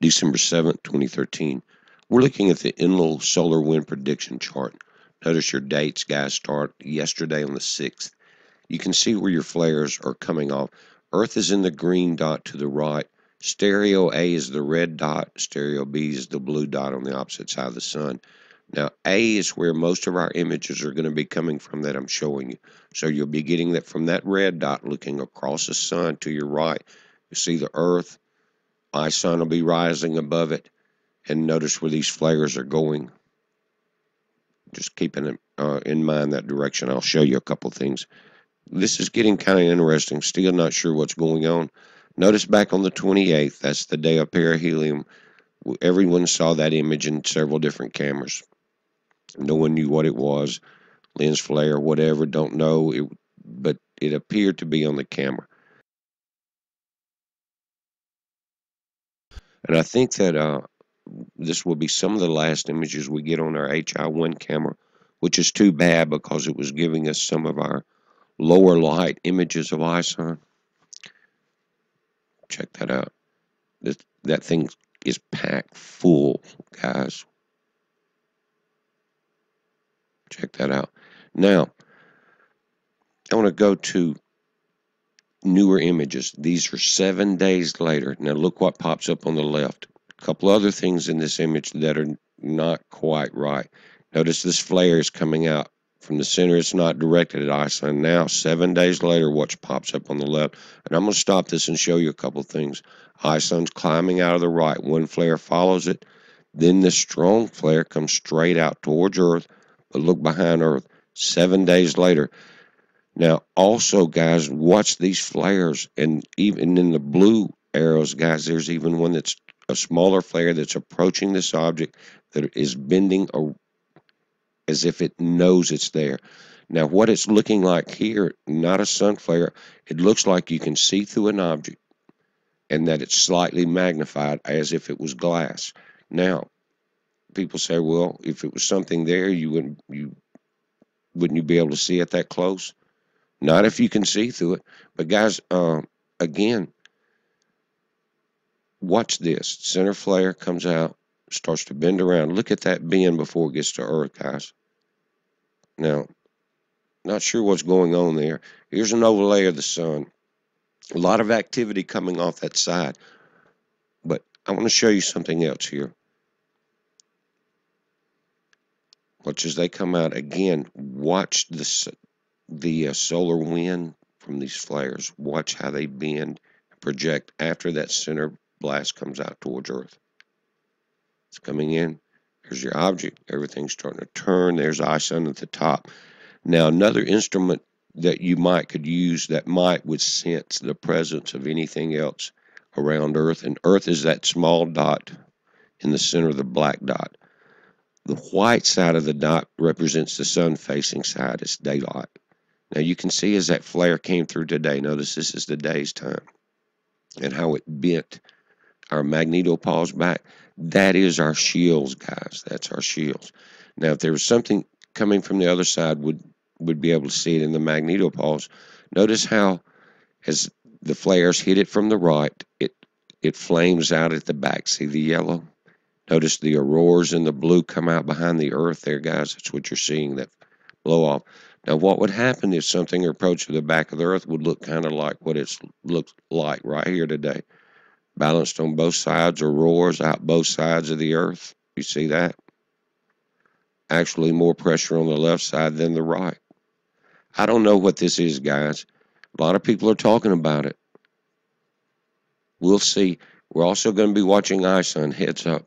December 7th, 2013. We're looking at the Enlil solar wind prediction chart. Notice your dates, guys, start yesterday on the 6th. You can see where your flares are coming off. Earth is in the green dot to the right. Stereo A is the red dot. Stereo B is the blue dot on the opposite side of the sun. Now, A is where most of our images are going to be coming from that I'm showing you. So you'll be getting that from that red dot looking across the sun to your right. You see the Earth. Sun will be rising above it. And notice where these flares are going. Just keeping in mind that direction. I'll show you a couple things. This is getting kind of interesting. Still not sure what's going on. Notice back on the 28th, that's the day of perihelion. Everyone saw that image in several different cameras. No one knew what it was. Lens flare, whatever, don't know. But it appeared to be on the camera. And I think that this will be some of the last images we get on our HI1 camera, which is too bad because it was giving us some of our lower light images of ISON. Check that out. That thing is packed full, guys. Check that out. Now, I want to go to newer images. These are 7 days later. Now, look what pops up on the left. A couple other things in this image that are not quite right. Notice this flare is coming out from the center. It's not directed at ISON. Now, 7 days later, what pops up on the left. And I'm going to stop this and show you a couple things. ISON's climbing out of the right. One flare follows it. Then the strong flare comes straight out towards Earth. But look behind Earth. 7 days later. Now, also, guys, watch these flares. And even in the blue arrows, guys, there's even one that's a smaller flare that's approaching this object that is bending as if it knows it's there. Now, what it's looking like here, not a sun flare, it looks like you can see through an object and that it's slightly magnified as if it was glass. Now, people say, well, if it was something there, wouldn't you be able to see it that close? Not if you can see through it. But guys, again, watch this. Center flare comes out, starts to bend around. Look at that bend before it gets to Earth, guys. Now, not sure what's going on there. Here's an overlay of the sun. A lot of activity coming off that side. But I want to show you something else here. Watch as they come out. Again, watch the solar wind from these flares. Watch how they bend and project after that center blast comes out towards Earth. It's coming in. Here's your object. Everything's starting to turn. There's ISON at the top. Now, another instrument that you could use that would sense the presence of anything else around Earth, and Earth is that small dot in the center of the black dot. The white side of the dot represents the sun-facing side. It's daylight. Now, you can see as that flare came through today, notice this is the day's time, and how it bent our magnetopause back. That is our shields, guys. That's our shields. Now, if there was something coming from the other side, would be able to see it in the magnetopause. Notice how, as the flares hit it from the right, it flames out at the back. See the yellow? Notice the auroras in the blue come out behind the Earth there, guys. That's what you're seeing, that blow off. Now, what would happen if something approached the back of the Earth would look kind of like what it's looked like right here today. Balanced on both sides, auroras out both sides of the Earth. You see that? Actually, more pressure on the left side than the right. I don't know what this is, guys. A lot of people are talking about it. We'll see. We're also going to be watching ISON. Heads up.